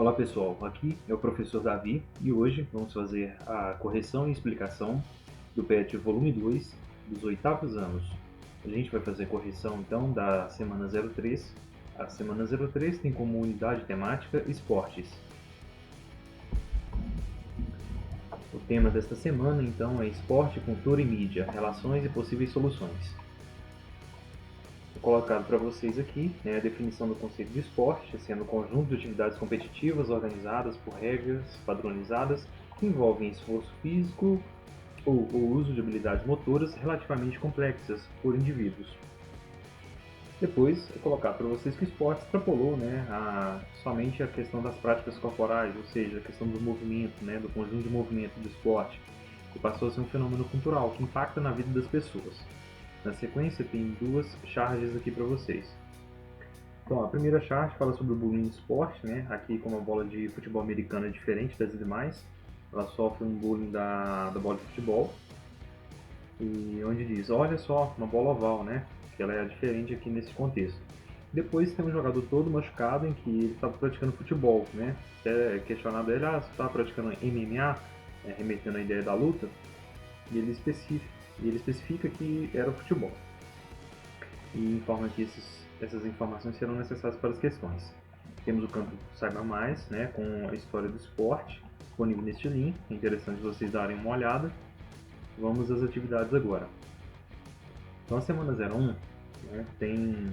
Olá pessoal, aqui é o professor Davi e hoje vamos fazer a correção e explicação do PET volume 2 dos oitavos anos. A gente vai fazer correção então da semana 03. A semana 03 tem como unidade temática esportes. O tema desta semana então é esporte, cultura e mídia, relações e possíveis soluções. Colocado para vocês aqui a definição do conceito de esporte, sendo o conjunto de atividades competitivas organizadas por regras padronizadas que envolvem esforço físico ou o uso de habilidades motoras relativamente complexas por indivíduos. Depois, é colocado para vocês que o esporte extrapolou somente a questão das práticas corporais, ou seja, a questão do movimento, do conjunto de movimento do esporte, e passou a ser um fenômeno cultural que impacta na vida das pessoas. Na sequência, tem duas charges aqui para vocês. Então, a primeira charge fala sobre o bullying no esporte, Aqui, como a bola de futebol americana é diferente das demais, ela sofre um bullying da bola de futebol. E onde diz, olha só, uma bola oval, Que ela é diferente aqui nesse contexto. Depois tem um jogador todo machucado em que ele estava praticando futebol, É questionado ele, você está praticando MMA, remetendo à ideia da luta, e ele especifica que era o futebol. E informa que essas informações serão necessárias para as questões. Temos o campo Saiba Mais, com a história do esporte, disponível neste link, é interessante vocês darem uma olhada. Vamos às atividades agora. Então a semana 01 tem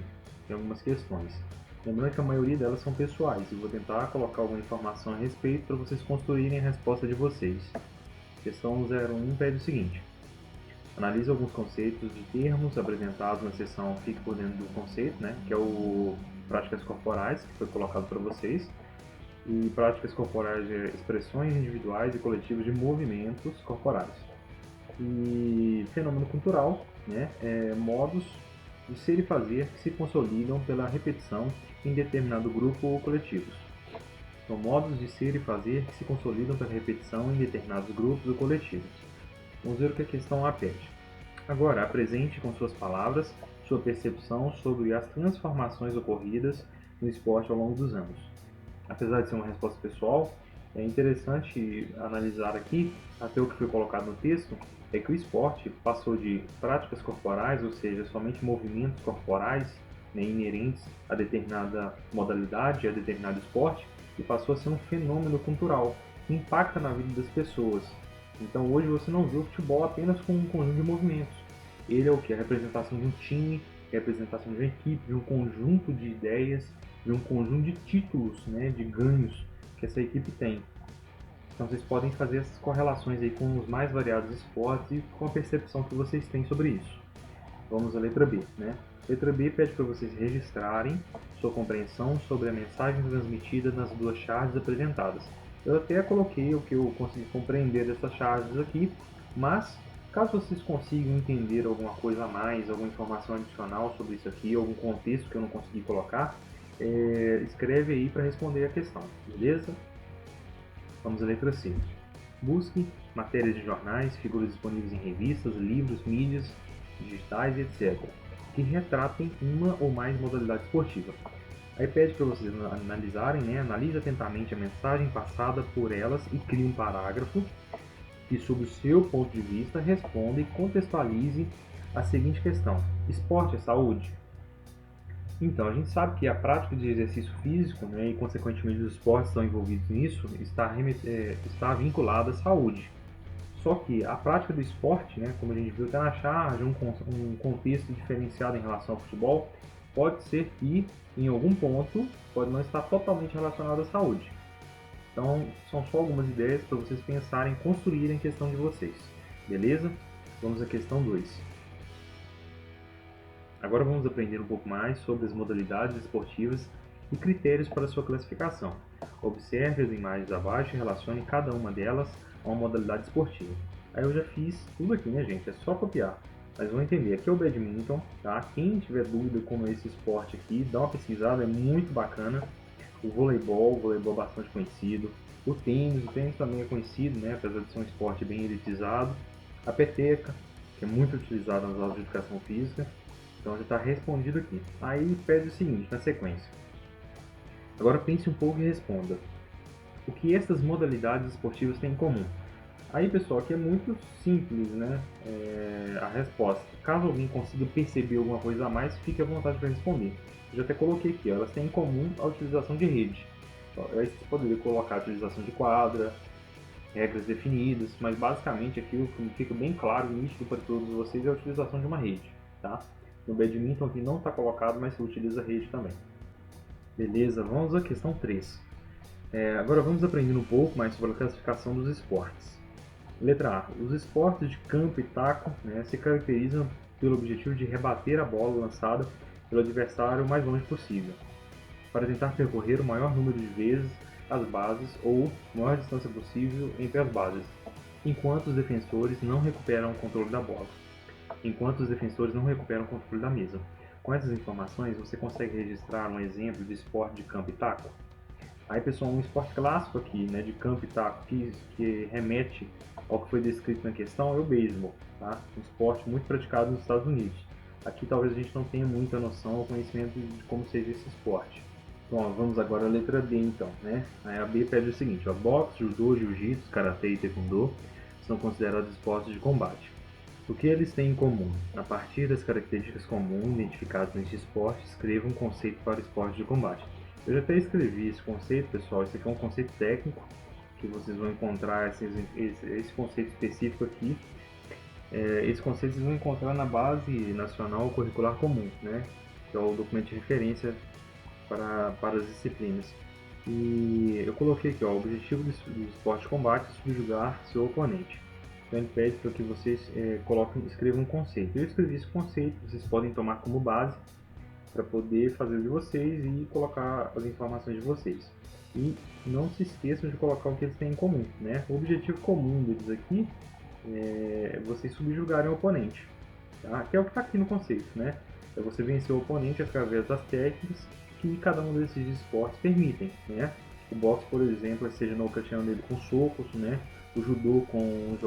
algumas questões. Lembrando que a maioria delas são pessoais, e vou tentar colocar alguma informação a respeito para vocês construírem a resposta de vocês. Questão 01 pede o seguinte: analise alguns conceitos de termos apresentados na seção Fique por dentro do conceito, que é o práticas corporais, que foi colocado para vocês. E práticas corporais é expressões individuais e coletivas de movimentos corporais. E fenômeno cultural, é modos de ser e fazer que se consolidam pela repetição em determinado grupo ou coletivos. São modos de ser e fazer que se consolidam pela repetição em determinados grupos ou coletivos. Vamos ver o que a questão A pede. Agora, apresente com suas palavras sua percepção sobre as transformações ocorridas no esporte ao longo dos anos. Apesar de ser uma resposta pessoal, é interessante analisar aqui, até o que foi colocado no texto, é que o esporte passou de práticas corporais, ou seja, somente movimentos corporais inerentes a determinada modalidade, a determinado esporte, e passou a ser um fenômeno cultural que impacta na vida das pessoas. Então hoje você não vê o futebol apenas com um conjunto de movimentos. Ele é o que? A representação de um time, a representação de uma equipe, de um conjunto de ideias, de um conjunto de títulos, de ganhos que essa equipe tem. Então vocês podem fazer essas correlações aí com os mais variados esportes e com a percepção que vocês têm sobre isso. Vamos à letra B, Letra B pede para vocês registrarem sua compreensão sobre a mensagem transmitida nas duas charges apresentadas. Eu até coloquei o que eu consegui compreender dessas charges aqui, mas caso vocês consigam entender alguma coisa a mais, alguma informação adicional sobre isso aqui, algum contexto que eu não consegui colocar, escreve aí para responder a questão, beleza? Vamos à letra C. Busque matérias de jornais, figuras disponíveis em revistas, livros, mídias digitais, etc., que retratem uma ou mais modalidades esportivas. Aí pede para vocês analisarem, analise atentamente a mensagem passada por elas e crie um parágrafo que, sob o seu ponto de vista, responda e contextualize a seguinte questão: esporte é saúde? Então, a gente sabe que a prática de exercício físico, e consequentemente os esportes estão envolvidos nisso, está vinculada à saúde. Só que a prática do esporte, como a gente viu até na charge, um contexto diferenciado em relação ao futebol, pode ser que, em algum ponto, pode não estar totalmente relacionado à saúde. Então, são só algumas ideias para vocês pensarem, construírem a questão de vocês. Beleza? Vamos à questão 2. Agora vamos aprender um pouco mais sobre as modalidades esportivas e critérios para sua classificação. Observe as imagens abaixo e relacione cada uma delas a uma modalidade esportiva. Aí eu já fiz tudo aqui, gente? É só copiar. Mas vão entender. Aqui é o badminton, tá? Quem tiver dúvida como é esse esporte aqui, dá uma pesquisada, é muito bacana. O voleibol bastante conhecido. O tênis também é conhecido, apesar de ser um esporte bem elitizado. A peteca, que é muito utilizada nas aulas de educação física. Então já está respondido aqui. Aí pede o seguinte, na sequência. Agora pense um pouco e responda. O que essas modalidades esportivas têm em comum? Aí, pessoal, aqui é muito simples, né? A resposta. Caso alguém consiga perceber alguma coisa a mais, fique à vontade para responder. Eu já até coloquei aqui, ó, elas têm em comum a utilização de rede. Aí você poderia colocar a utilização de quadra, regras definidas, mas basicamente aqui o que fica bem claro e nítido para todos vocês é a utilização de uma rede, tá? No badminton aqui não está colocado, mas se utiliza a rede também. Beleza, vamos à questão 3. Agora vamos aprender um pouco mais sobre a classificação dos esportes. Letra A. Os esportes de campo e taco, né, se caracterizam pelo objetivo de rebater a bola lançada pelo adversário o mais longe possível, para tentar percorrer o maior número de vezes as bases ou a maior distância possível entre as bases, enquanto os defensores não recuperam o controle da bola, da mesa. Com essas informações, você consegue registrar um exemplo de esporte de campo e taco? Aí, pessoal, um esporte clássico aqui, né, de campo e taco, que remete ao que foi descrito na questão, é o beisebol, tá? Um esporte muito praticado nos Estados Unidos. Aqui talvez a gente não tenha muita noção ou conhecimento de como seja esse esporte. Bom, vamos agora à letra B, então, né? Aí a B pede o seguinte, ó, boxe, judô, jiu-jitsu, karatê e taekwondo são considerados esportes de combate. O que eles têm em comum? A partir das características comuns identificadas neste esporte, escreva um conceito para o esporte de combate. Eu já até escrevi esse conceito, pessoal. Esse aqui é um conceito técnico, que vocês vão encontrar esse conceito específico aqui. Esse conceito vocês vão encontrar na Base Nacional Curricular Comum, né? Que é o documento de referência para as disciplinas. E eu coloquei aqui, ó, o objetivo do esporte de combate é subjugar seu oponente. Então ele pede para que vocês escrevam um conceito. Eu escrevi esse conceito, vocês podem tomar como base para poder fazer o de vocês e colocar as informações de vocês. E não se esqueçam de colocar o que eles têm em comum, né? O objetivo comum deles aqui é vocês subjugarem o oponente, tá? Que é o que está aqui no conceito, né? É você vencer o oponente através das técnicas que cada um desses esportes permitem, né? O boxe, por exemplo, seja nocauteando ele com socos, né? O judô com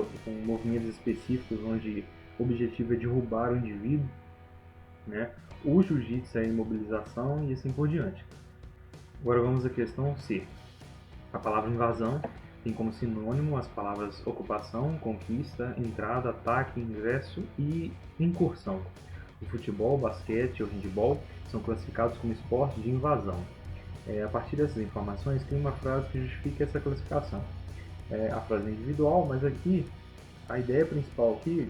movimentos específicos onde o objetivo é derrubar o indivíduo, né? O jiu-jitsu é a imobilização e assim por diante. Agora vamos à questão C. A palavra invasão tem como sinônimo as palavras ocupação, conquista, entrada, ataque, ingresso e incursão. O futebol, o basquete e o handebol são classificados como esportes de invasão. A partir dessas informações, tem uma frase que justifica essa classificação. A frase é individual, mas aqui a ideia principal aqui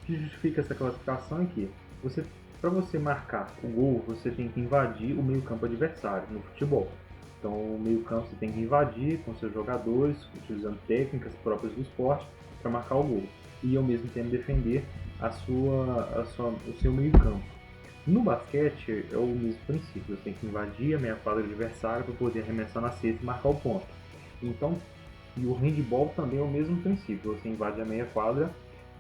que justifica essa classificação é que para você marcar o gol, você tem que invadir o meio-campo adversário no futebol. Então, o meio-campo você tem que invadir com seus jogadores, utilizando técnicas próprias do esporte para marcar o gol. E ao mesmo tempo defender o seu meio-campo. No basquete é o mesmo princípio, você tem que invadir a meia-quadra adversária para poder arremessar na cesta e marcar o ponto. Então, e o handball também é o mesmo princípio, você invade a meia-quadra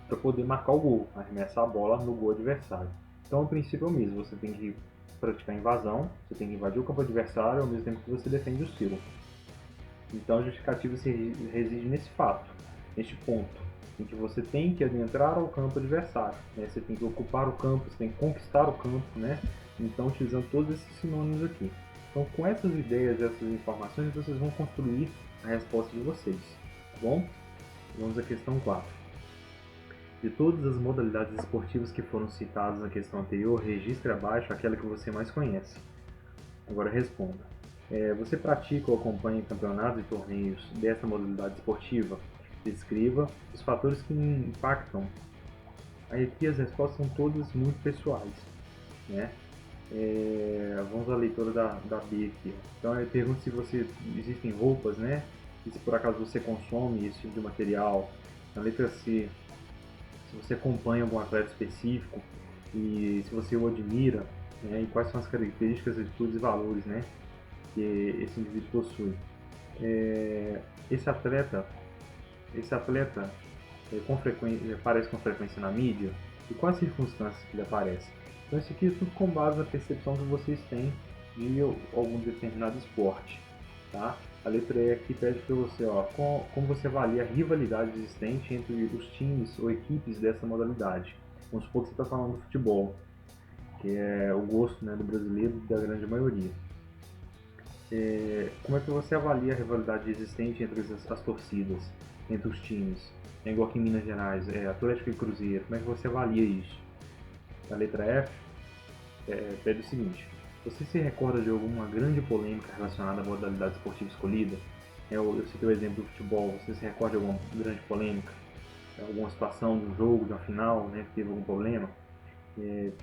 para poder marcar o gol, arremessar a bola no gol adversário. Então o princípio é o mesmo, você tem que praticar invasão, você tem que invadir o campo adversário ao mesmo tempo que você defende o seu. Então a justificativa reside nesse fato, neste ponto, em que você tem que adentrar ao campo adversário, né? Você tem que ocupar o campo, você tem que conquistar o campo, né? Então utilizando todos esses sinônimos aqui. Então com essas ideias, essas informações, vocês vão construir a resposta de vocês, tá bom? Vamos à questão 4. De todas as modalidades esportivas que foram citadas na questão anterior, registre abaixo aquela que você mais conhece. Agora responda. Você pratica ou acompanha campeonatos e torneios dessa modalidade esportiva? Descreva os fatores que impactam. Aí aqui as respostas são todas muito pessoais, né? Vamos à leitura da B aqui. Então eu pergunto se existem roupas, né? E se por acaso você consome esse tipo de material. Na letra C, se você acompanha algum atleta específico e se você o admira, né, e quais são as características, atitudes e valores, né, que esse indivíduo possui. Esse atleta aparece com frequência na mídia e quais circunstâncias que ele aparece. Então isso aqui é tudo com base na percepção que vocês têm de algum determinado esporte, tá? A letra E aqui pede para você, ó, como você avalia a rivalidade existente entre os times ou equipes dessa modalidade. Vamos supor que você está falando do futebol, que é o gosto, né, do brasileiro e da grande maioria. Como é que você avalia a rivalidade existente entre as torcidas, entre os times? É igual aqui em Minas Gerais, Atlético e Cruzeiro. Como é que você avalia isso? A letra F pede o seguinte: você se recorda de alguma grande polêmica relacionada à modalidade esportiva escolhida? Eu citei o exemplo do futebol. Você se recorda de alguma grande polêmica? Alguma situação de um jogo, de uma final, né, que teve algum problema?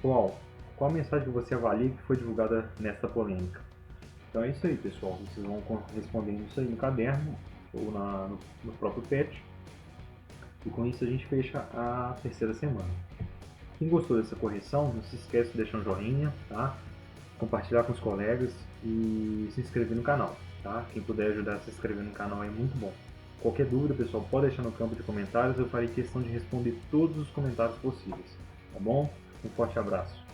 Qual a mensagem que você avalia que foi divulgada nesta polêmica? Então é isso aí, pessoal. Vocês vão respondendo isso aí no caderno ou no próprio PET. E com isso a gente fecha a terceira semana. Quem gostou dessa correção, não se esqueça de deixar um joinha, tá? Compartilhar com os colegas e se inscrever no canal, tá? Quem puder ajudar a se inscrever no canal é muito bom. Qualquer dúvida, pessoal, pode deixar no campo de comentários. Eu farei questão de responder todos os comentários possíveis, tá bom? Um forte abraço.